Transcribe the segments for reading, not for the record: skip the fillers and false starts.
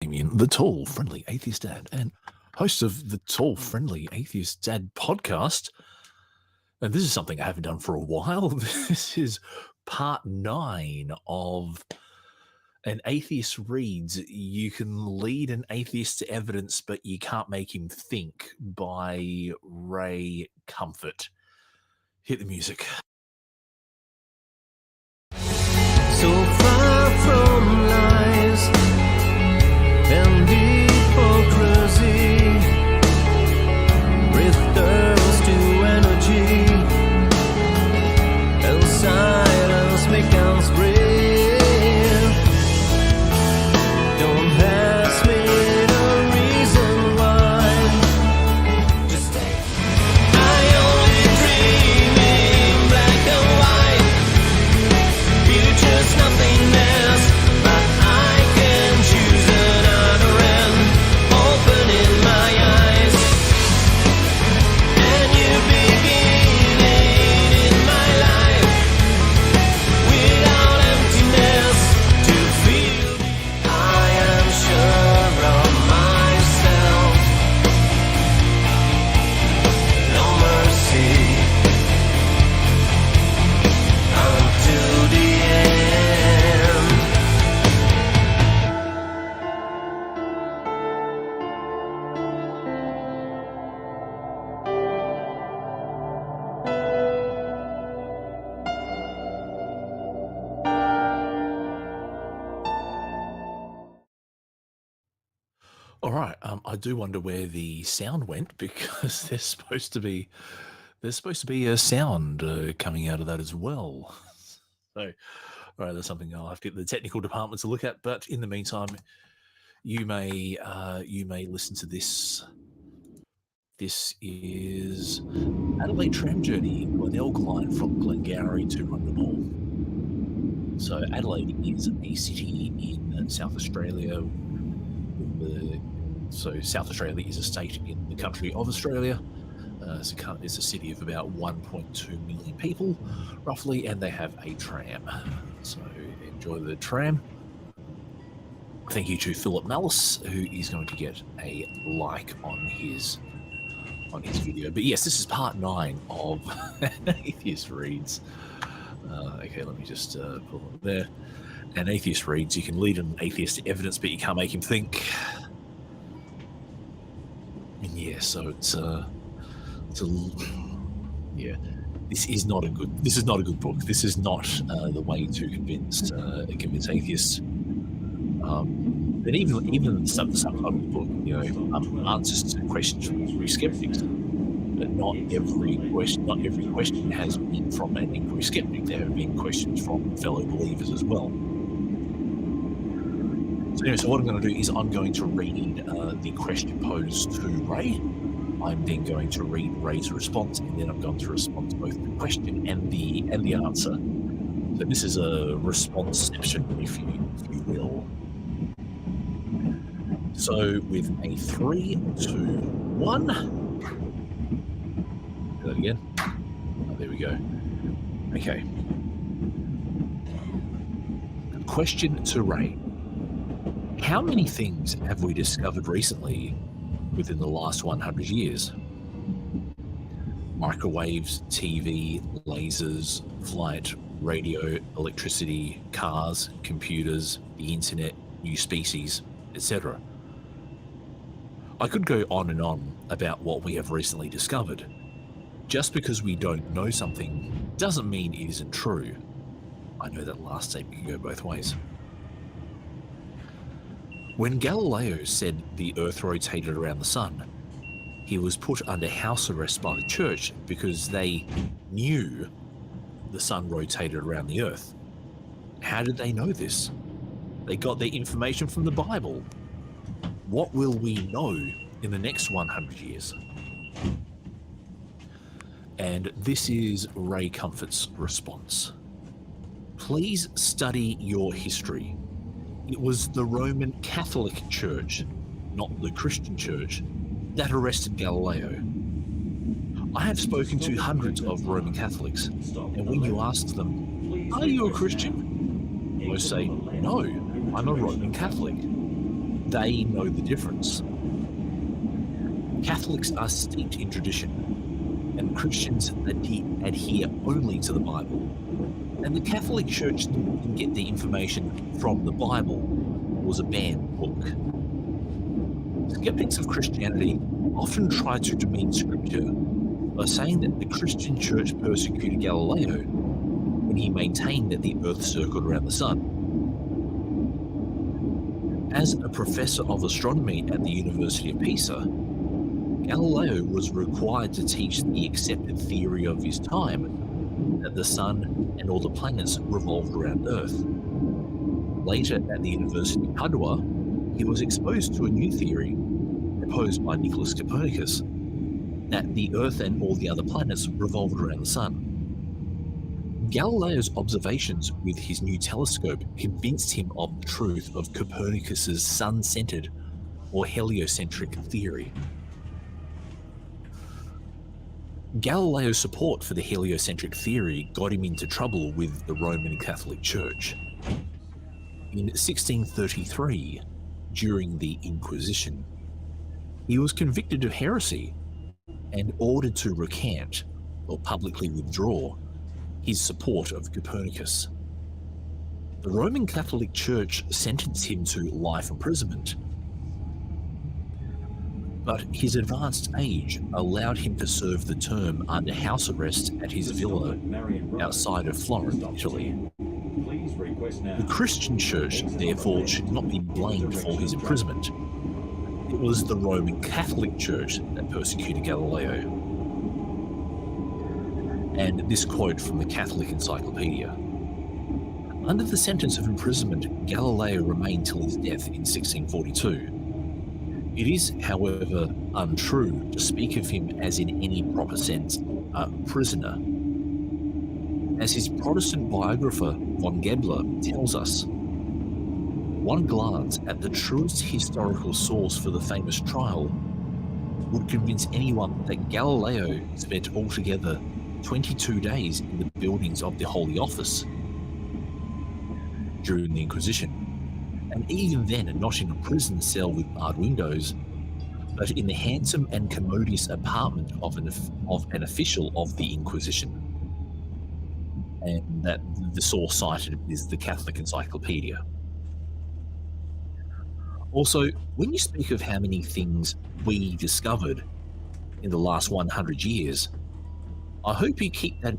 Damien, the tall, friendly atheist dad, and host of the Tall, Friendly Atheist Dad podcast. And this is something I haven't done for a while. This is part 9 of An Atheist Reads. You can lead an atheist to evidence, but you can't make him think, by Ray Comfort. Hit the music. So far from lies and hypocrisy, with thirst to energy, and silence becomes brave. Don't ask me the reason why. Just stay. I only dream in black and white. Future's nothingness, but I can choose another end. Opening my eyes, and you beginning in my life. Without emptiness to feel, I am sure of myself. No mercy unto the end. All right. I do wonder where the sound went, because there's supposed to be a sound coming out of that as well. So, all right, that's something I'll have to get the technical department to look at. But in the meantime, you may listen to this. This is Adelaide Tram Journey, Glenelg line from Glengarry to Rundle. So Adelaide is a city in South Australia. So South Australia is a state in the country of Australia. It's a city of about 1.2 million people, roughly, and they have a tram. So enjoy the tram. Thank you to Philip Malice, who is going to get a like on his video. But yes, this is part 9 of Atheist Reads. Okay, let me just pull it there. An Atheist Reads. You can lead an atheist to evidence, but you can't make him think. And yeah, so yeah. This is not a good book. This is not the way to convince atheists. But even the subtitle of the book, answers to questions from angry skeptics. But not every question has been from an angry skeptic. There have been questions from fellow believers as well. So anyway, so what I'm going to do is I'm going to read the question posed to Ray. I'm then going to read Ray's response, and then I'm going to respond to both the question and the answer. So this is a response section, if you will. So with a 3, 2, 1. Do that again. Oh, there we go. Okay. Question to Ray. How many things have we discovered recently within the last 100 years? Microwaves, TV, lasers, flight, radio, electricity, cars, computers, the internet, new species, etc. I could go on and on about what we have recently discovered. Just because we don't know something doesn't mean it isn't true. I know that last statement can go both ways. When Galileo said the Earth rotated around the sun, he was put under house arrest by the church because they knew the sun rotated around the Earth. How did they know this? They got their information from the Bible. What will we know in the next 100 years? And this is Ray Comfort's response. Please study your history. It was the Roman Catholic Church, not the Christian Church, that arrested Galileo. I have spoken to hundreds of Roman Catholics, and when you ask them, "Are you a Christian?" most say, "No, I'm a Roman Catholic." they know the difference. Catholics are steeped in tradition, and Christians adhere only to the Bible. And the Catholic Church didn't get the information from the Bible. It was a banned book. Skeptics of Christianity often try to demean Scripture by saying that the Christian Church persecuted Galileo when he maintained that the Earth circled around the Sun. As a professor of astronomy at the University of Pisa, Galileo was required to teach the accepted theory of his time that the Sun and all the planets revolved around Earth. Later at the University of Padua, he was exposed to a new theory proposed by Nicholas Copernicus, that the Earth and all the other planets revolved around the Sun. Galileo's observations with his new telescope convinced him of the truth of Copernicus's sun-centered or heliocentric theory. Galileo's support for the heliocentric theory got him into trouble with the Roman Catholic Church. In 1633, during the Inquisition, he was convicted of heresy and ordered to recant or publicly withdraw his support of Copernicus. The Roman Catholic Church sentenced him to life imprisonment, but his advanced age allowed him to serve the term under house arrest at his villa outside of Florence, Italy. The Christian Church, therefore, should not be blamed for his imprisonment. It was the Roman Catholic Church that persecuted Galileo. And this quote from the Catholic Encyclopedia. Under the sentence of imprisonment, Galileo remained till his death in 1642. It is, however, untrue to speak of him as in any proper sense a prisoner. As his Protestant biographer von Gebler tells us, one glance at the truest historical source for the famous trial would convince anyone that Galileo spent altogether 22 days in the buildings of the Holy Office during the Inquisition, and even then not in a prison cell with barred windows, but in the handsome and commodious apartment of an official of the Inquisition. And that the source cited is the Catholic Encyclopedia. Also, when you speak of how many things we discovered in the last 100 years, I hope you keep I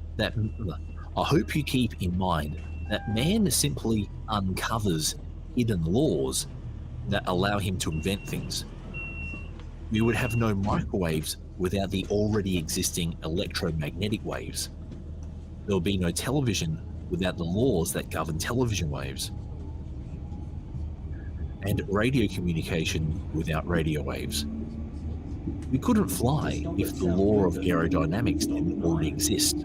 hope you keep in mind that man simply uncovers hidden laws that allow him to invent things. We would have no microwaves without the already existing electromagnetic waves. There will be no television without the laws that govern television waves. And radio communication without radio waves. We couldn't fly if the law of aerodynamics didn't already exist,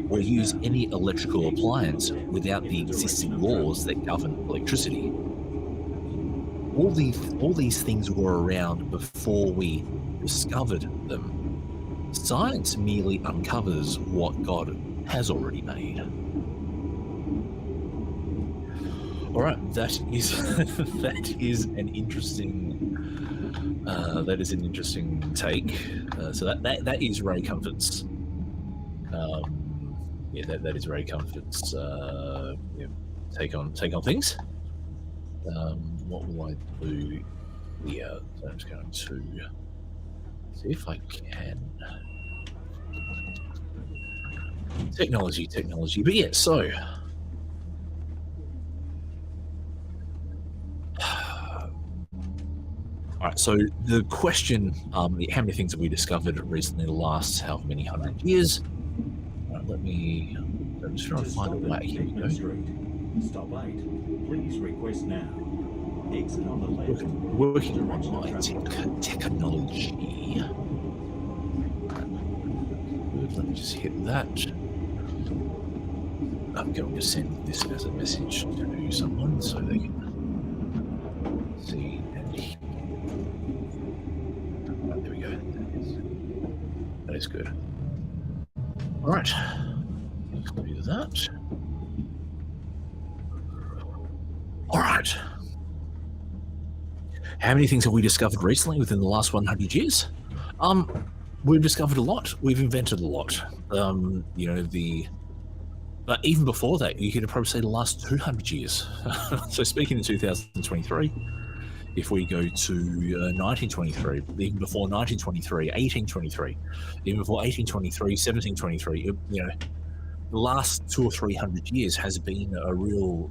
or use any electrical appliance without the existing laws that govern electricity. All these things were around before we discovered them. Science merely uncovers what God has already made. All right, that is an interesting take. So that is Ray Comfort's. That is Ray Comfort's take on things. What will I do here? So I'm just going to see if I can. Technology. But yeah, so. All right, so the question, how many things have we discovered recently in the last however many hundred years? All right, I'm just trying to find a way. Here we go. Stoplight. Please request now. Exit on the left. Working on my technology. Good, let me just hit that. I'm going to send this as a message to someone so they can see and hear. Right, there we go. That is good. All right. Let's do that. All right. How many things have we discovered recently within the last 100 years? We've discovered a lot. We've invented a lot. But even before that, you could probably say the last 200 years. So speaking in 2023, if we go to 1923, even before 1923, 1823, even before 1823, 1723, the last 200 or 300 years has been a real,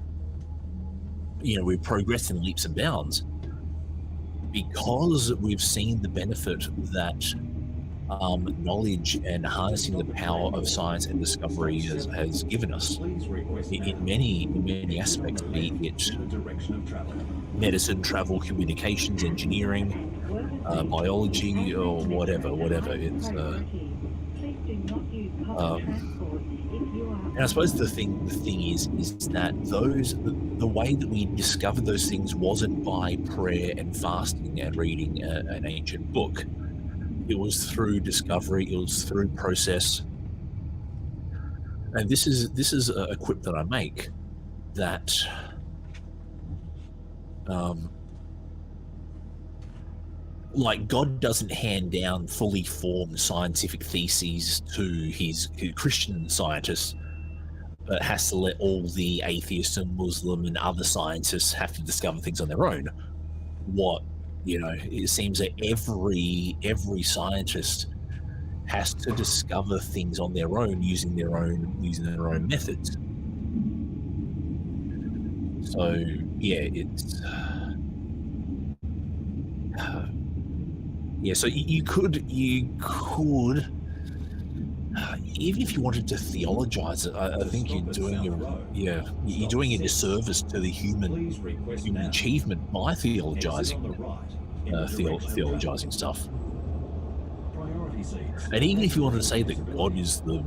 we've progressed in leaps and bounds because we've seen the benefit that knowledge and harnessing the power of science and discovery has given us in many aspects, be it medicine, travel, communications, engineering, biology, or whatever. It's and I suppose the thing is that the way that we discovered those things wasn't by prayer and fasting and reading an ancient book. It was through discovery. It was through process. And this is a quip that I make that like God doesn't hand down fully formed scientific theses to his Christian scientists, but has to let all the atheist and Muslim and other scientists have to discover things on their own. It seems that every scientist has to discover things on their own using their own methods. So it's so you could even if you wanted to theologize it, I think you're doing a disservice to the human achievement by theologizing stuff. And even if you wanted to say that God is the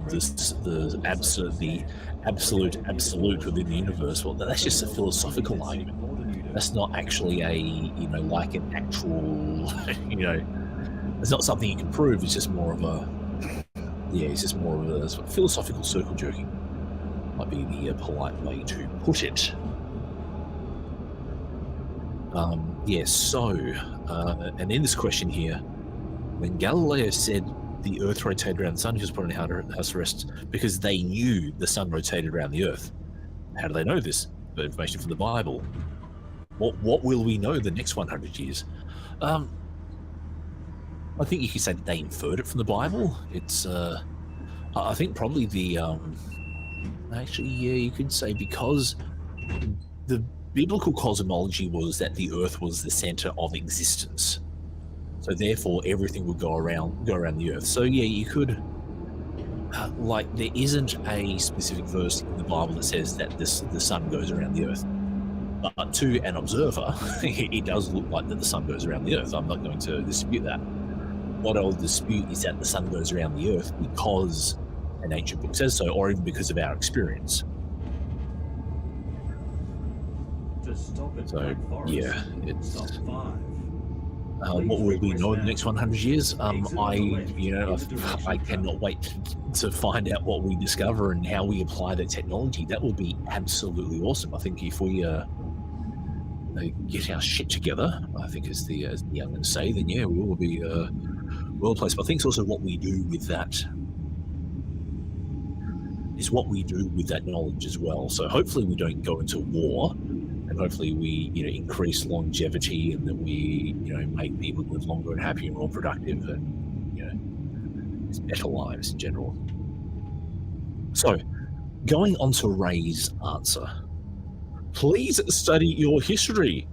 absolute within the universe, well, that's just a philosophical argument. That's not actually like an actual, it's not something you can prove. It's just more of a philosophical circle jerking. Might be the polite way to put it. And in this question here, when Galileo said the Earth rotated around the Sun, he was put on house arrest because they knew the Sun rotated around the Earth. How do they know this? The information from the Bible. What will we know the next 100 years? I think you could say that they inferred it from the Bible. It's, I think probably you could say because the biblical cosmology was that the Earth was the center of existence. So therefore, everything would go around the Earth. So you could, there isn't a specific verse in the Bible that says that the sun goes around the Earth. But to an observer, it does look like that the sun goes around the Earth. I'm not going to dispute that. What I'll dispute is that the sun goes around the Earth because an ancient book says so, or even because of our experience. So it's what will we know in the next 100 years? I cannot wait to find out what we discover and how we apply that technology. That will be absolutely awesome. I think if we get our shit together, I think as the youngins say, then we will be well placed. But I think it's also what we do with that. Is what we do with that knowledge as well. So hopefully we don't go into war, and hopefully we increase longevity, and that we make people live longer and happier and more productive, and better lives in general. So going on to Ray's answer. Please study your history.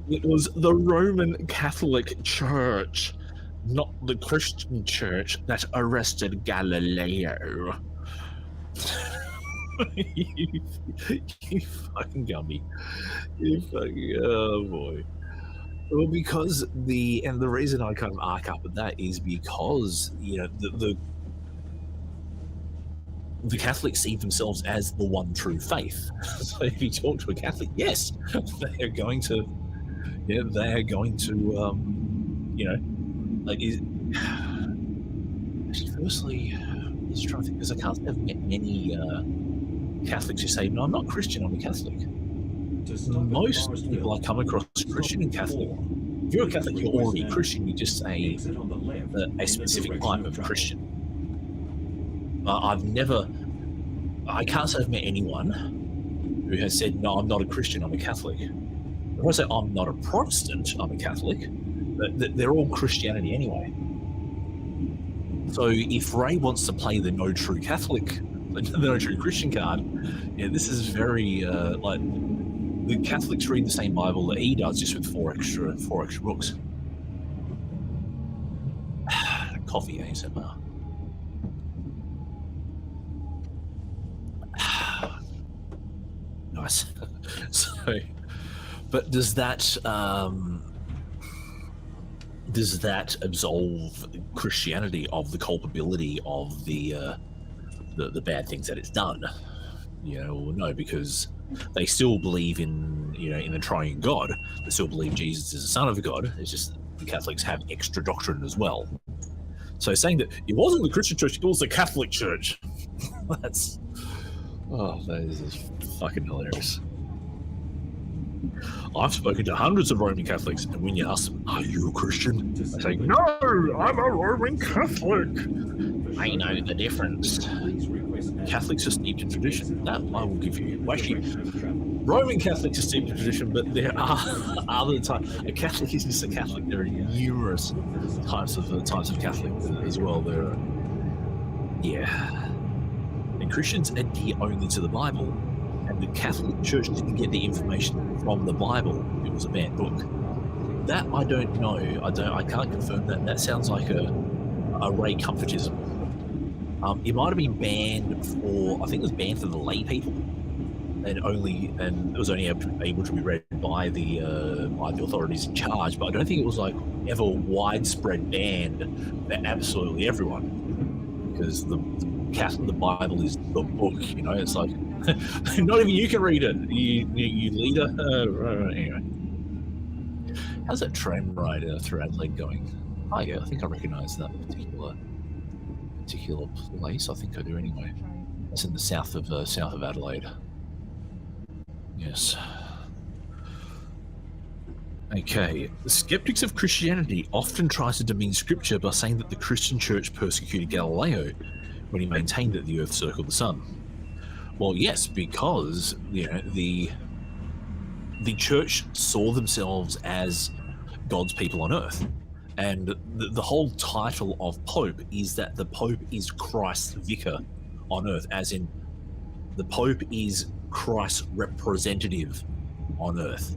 It was the Roman Catholic Church, not the Christian Church, that arrested Galileo. you fucking gummy. Oh boy. Well, because the reason I kind of arc up at that is because the Catholics see themselves as the one true faith. So if you talk to a Catholic, yes, they are going to actually, firstly, I'm just trying to think, because I can't have met many Catholics who say, no, I'm not Christian, I'm a Catholic. Most people I come across Christian and Catholic If you're a Catholic, you're already a Christian. You're just a specific type of Christian. I can't say I've met anyone who has said, no, I'm not a Christian, I'm a Catholic. If I say I'm not a Protestant, I'm a Catholic, but they're all Christianity anyway. So if Ray wants to play the no true Catholic, the no true Christian card, yeah, this is very like the Catholics read the same Bible that he does, just with four extra books. Coffee ASMR. Nice. So, but does that absolve Christianity of the culpability of the bad things that it's done? No, because they still believe in the triune God. They still believe Jesus is the Son of God. It's just the Catholics have extra doctrine as well. So saying that it wasn't the Christian church, it was the Catholic Church. That is just fucking hilarious. I've spoken to hundreds of Roman Catholics, and when you ask them, are you a Christian? They say, no, I'm a Roman Catholic. I know the difference. Catholics are steeped in tradition. That I will give you. Well, actually, Roman Catholics are steeped in tradition, but there are other types. A Catholic isn't just a Catholic. There are numerous types of Catholic as well. There are, and Christians adhere only to the Bible, and the Catholic Church didn't get the information from the Bible. It was a banned book. That I don't know. I can't confirm that. That sounds like a Ray comfortism. It might have been banned for, I think it was banned for the lay people, and it was only able to be read by the authorities in charge. But I don't think it was like ever widespread banned for absolutely everyone, because the Bible is the book. It's like not even you can read it. You leader. Anyway, how's that tram ride through Adelaide going? Oh yeah, I think I recognise that particular place. I think I do anyway. It's in the south of Adelaide. Yes. Okay. The skeptics of Christianity often try to demean Scripture by saying that the Christian Church persecuted Galileo when he maintained that the Earth circled the Sun. Well, yes, because the Church saw themselves as God's people on Earth. And the whole title of Pope is that the Pope is Christ's vicar on Earth, as in the Pope is Christ's representative on Earth.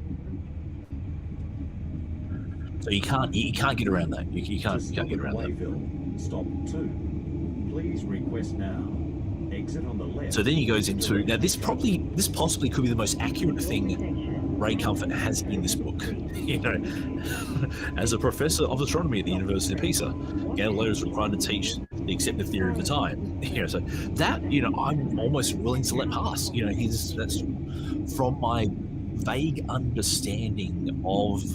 So you can't get around that. You can't get around that. Stop 2. Please request now. Exit on the left. So then he goes into, now this possibly could be the most accurate thing Ray Comfort has in this book. As a professor of astronomy at the University of Pisa, Galileo is required to teach the accepted theory of the time. So that I'm almost willing to let pass. That's from my vague understanding of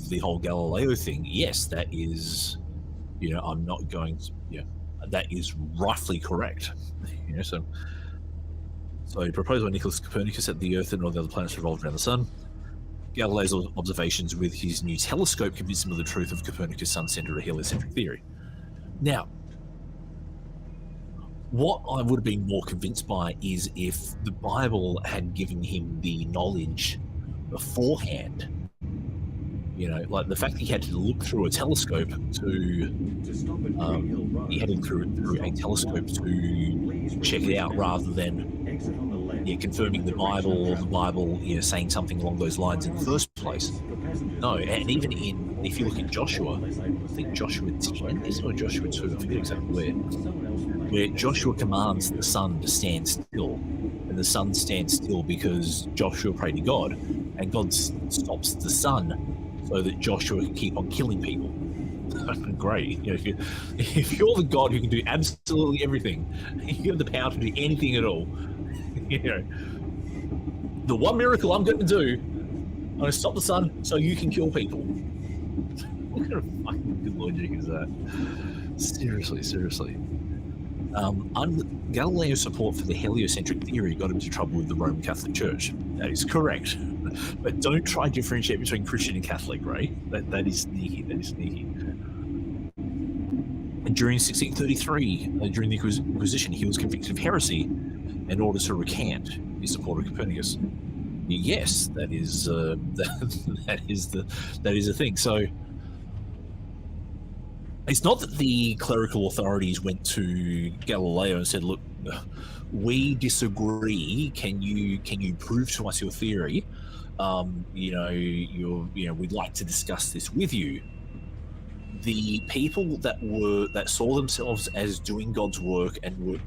the whole Galileo thing. Yes, that is. I'm not going to. That is roughly correct. So proposed by Nicholas Copernicus that the Earth and all the other planets revolved around the Sun. Galileo's observations with his new telescope convinced him of the truth of Copernicus' sun-centered or heliocentric theory. Now, what I would have been more convinced by is if the Bible had given him the knowledge beforehand. Like the fact that he had to look through a telescope to check it out, rather than confirming the Bible, or the Bible saying something along those lines in the first place. No, and even if you look at Joshua, I think Joshua 10 is, or Joshua 2, I forget exactly where Joshua commands the sun to stand still, and the sun stands still because Joshua prayed to God, and God stops the sun so that Joshua can keep on killing people. Great. If you're the God who can do absolutely everything, you have the power to do anything at all. The one miracle I'm going to do, I'm going to stop the sun so you can kill people. What kind of fucking good logic is that? Seriously. Galileo's support for the heliocentric theory got him into trouble with the Roman Catholic Church. That is correct. But don't try to differentiate between Christian and Catholic, Ray. That is sneaky. That is sneaky. And during 1633, during the Inquisition, he was convicted of heresy and ordered to recant his support of Copernicus. Yes, that is that is a thing. So it's not that the clerical authorities went to Galileo and said, "Look, we disagree. Can you prove to us your theory? We'd like to discuss this with you." The people that saw themselves as doing God's work and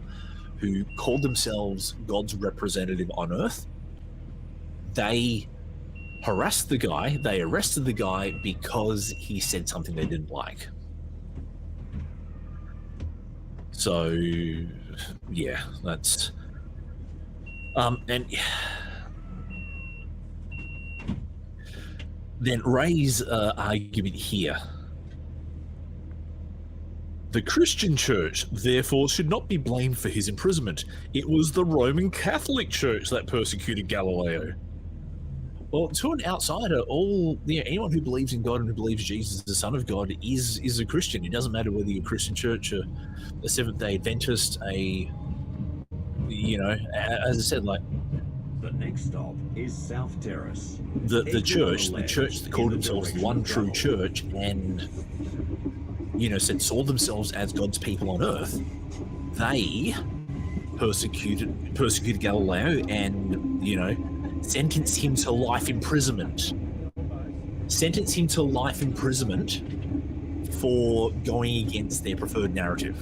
who called themselves God's representative on Earth, they harassed the guy. They arrested the guy because he said something they didn't like. So, yeah, that's and then Ray's argument here. The Christian Church, therefore, should not be blamed for his imprisonment. It was the Roman Catholic Church that persecuted Galileo. Well, to an outsider, anyone who believes in God and who believes Jesus is the Son of God is a Christian. It doesn't matter whether you're a Christian church, a Seventh-day Adventist, as I said, like the next stop is South Terrace. The church that called themselves the one true church and saw themselves as God's people on Earth. They persecuted Galileo and sentenced him to life imprisonment. For going against their preferred narrative.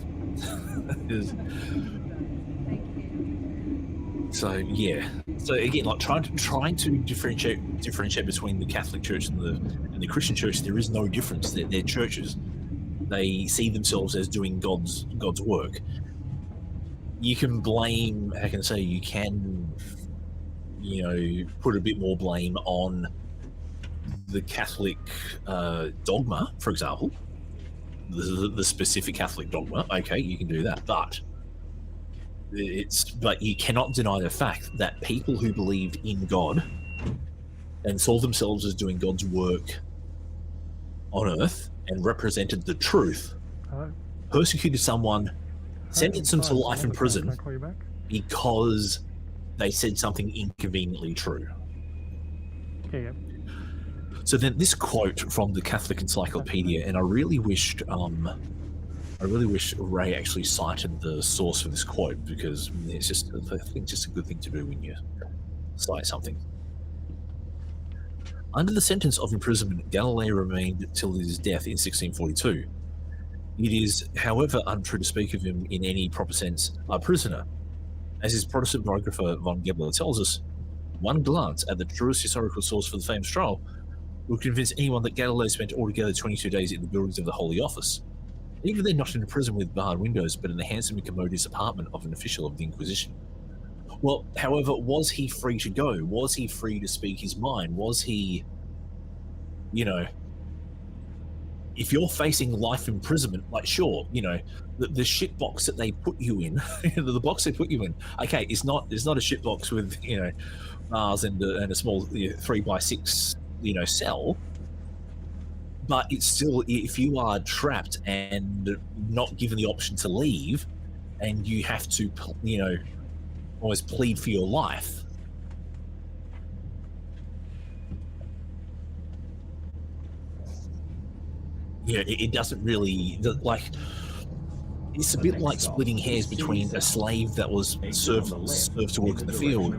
So yeah. So again, like trying to differentiate between the Catholic Church and the Christian Church, there is no difference. They're churches. They see themselves as doing God's work. You can blame. How can I say? You can, put a bit more blame on the Catholic dogma, for example, the specific Catholic dogma. Okay, you can do that, but you cannot deny the fact that people who believed in God and saw themselves as doing God's work on Earth and represented the truth, persecuted someone, sentenced them to life in prison because they said something inconveniently true. Yeah. So then this quote from the Catholic Encyclopedia, and I really wished Ray actually cited the source for this quote, because it's just, I think, just a good thing to do when you cite something. Under the sentence of imprisonment, Galileo remained till his death in 1642. It is, however, untrue to speak of him in any proper sense a prisoner. As his Protestant biographer von Gebler tells us, one glance at the truest historical source for the famous trial will convince anyone that Galileo spent altogether 22 days in the buildings of the Holy Office, even then not in a prison with barred windows, but in the handsome and commodious apartment of an official of the Inquisition. Well, however, was he free to go? Was he free to speak his mind? Was he, if you're facing life imprisonment, like, sure, the shit box that they put you in, the box they put you in, okay, it's not a shit box with, bars and a small 3x6, cell, but it's still, if you are trapped and not given the option to leave, and you have to, always plead for your life. It doesn't really, like, it's a bit like splitting hairs between a slave that was served to work in the field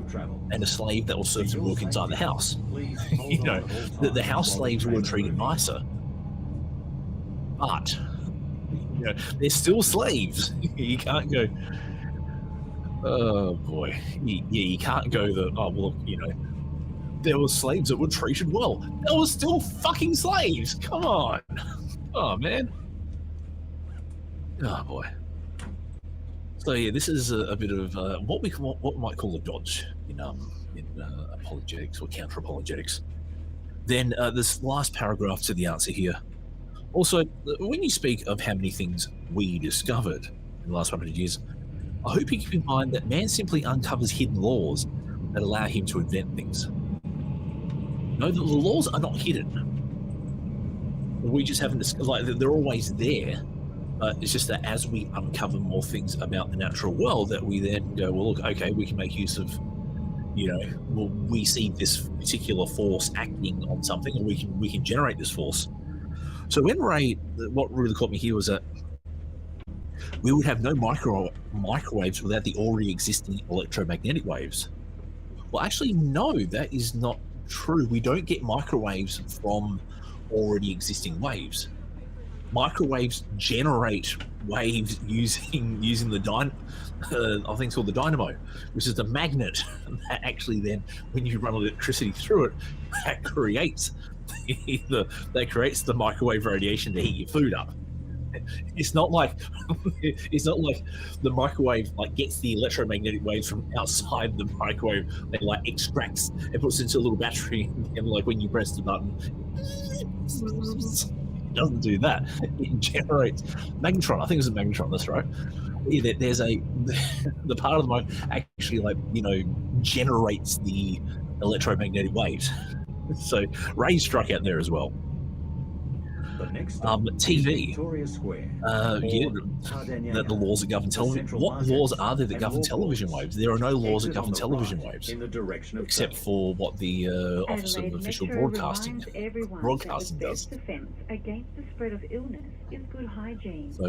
and a slave that was served to work inside the house. The house slaves were treated nicer, but they're still slaves. You can't go, oh boy, you can't go there were slaves that were treated well. There were still fucking slaves. Come on. Oh man. Oh boy. So yeah, this is a bit of what we might call a dodge in apologetics or counter-apologetics. Then this last paragraph to the answer here. Also, when you speak of how many things we discovered in the last 100 years, I hope you keep in mind that man simply uncovers hidden laws that allow him to invent things. No, the laws are not hidden. We just haven't, like, they're always there. But it's just that as we uncover more things about the natural world, that we then go, well, look, okay, we can make use of, well, we see this particular force acting on something, and we can generate this force. So when what really caught me here was that we would have no microwaves without the already existing electromagnetic waves. Well, actually, no, that is not true. We don't get microwaves from already existing waves. Microwaves generate waves using the I think it's called the dynamo, which is the magnet that actually then, when you run electricity through it, that creates the microwave radiation to heat your food up. It's not like the microwave like gets the electromagnetic waves from outside the microwave and like extracts and puts it into a little battery, and like when you press the button, it doesn't do that. It generates magnetron. I think it's a magnetron. That's right. Yeah, there's the part of the mind actually generates the electromagnetic waves. So Ray struck out there as well. The next stop TV. Victoria Square. That the laws that govern television. What laws are there that govern television waves? There are no laws that govern television waves, in the direction of except for what the Office of Official Broadcasting does. Defense against the spread of illness is good hygiene. So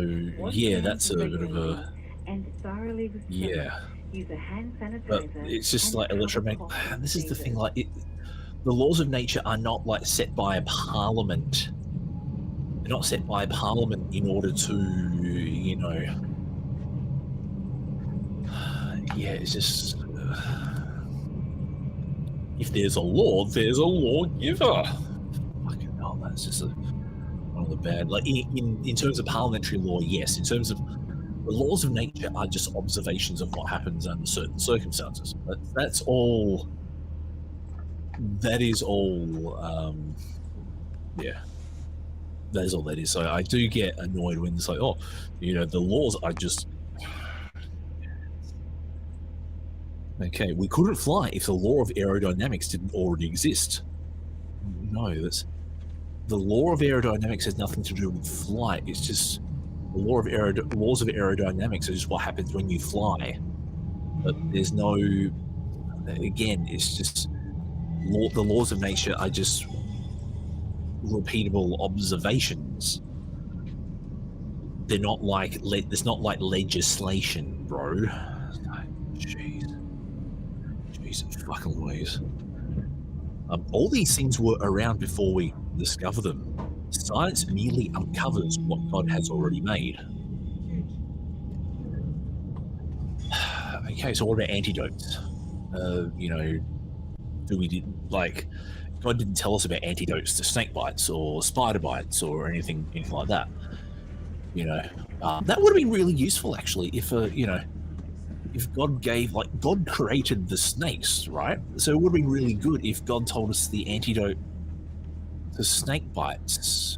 yeah, that's a bit of a yeah. Use a hand sanitizer. But it's just like electromagnetic. This is the thing. Like the laws of nature are not like set by a parliament. They're not set by Parliament in order to, it's just, if there's a law, there's a lawgiver. Fucking hell, that's just one of the bad, like in terms of parliamentary law, yes. In terms of the laws of nature are just observations of what happens under certain circumstances. But that's all, that is all, yeah. That is all that is. So I do get annoyed when it's like, oh, the laws are just okay. We couldn't fly if the law of aerodynamics didn't already exist. No, that's the law of aerodynamics has nothing to do with flight. It's just the laws of aerodynamics are just what happens when you fly. But there's no, again, it's just the laws of nature are just repeatable observations. They're not like there's not like legislation, bro. Jeez fucking Louise. All these things were around before we discover them. Science merely uncovers what God has already made. Okay, so what about antidotes? God didn't tell us about antidotes to snake bites or spider bites or anything like that. That would have been really useful actually if God God created the snakes, right? So it would have been really good if God told us the antidote to snake bites.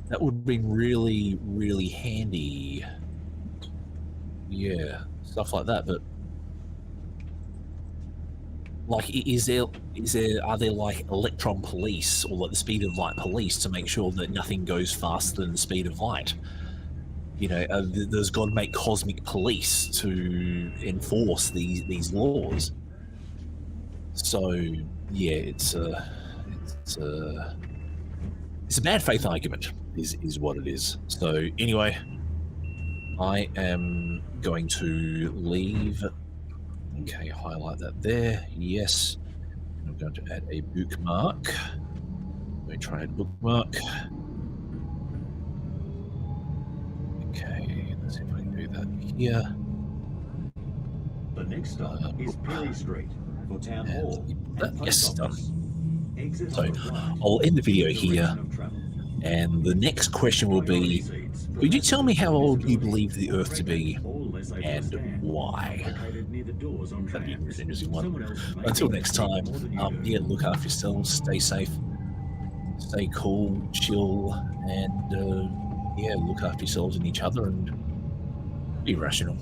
That would have been really, really handy. Yeah, stuff like that. But like, are there like electron police or like the speed of light police to make sure that nothing goes faster than the speed of light? Does God make cosmic police to enforce these laws? So yeah, it's a bad faith argument is what it is. So anyway, I am going to leave. Okay, highlight that there. Yes. I'm going to add a bookmark. Let me try a bookmark. Okay, let's see if I can do that here. The next stop is Perry Street for Town Hall. Yes, done. So I'll end the video here. And the next question will be, could you tell me how old you believe the Earth to be and why? That'd be a really interesting one. Until next time, yeah, look after yourselves, stay safe, stay cool, chill, and yeah, look after yourselves and each other, and be rational.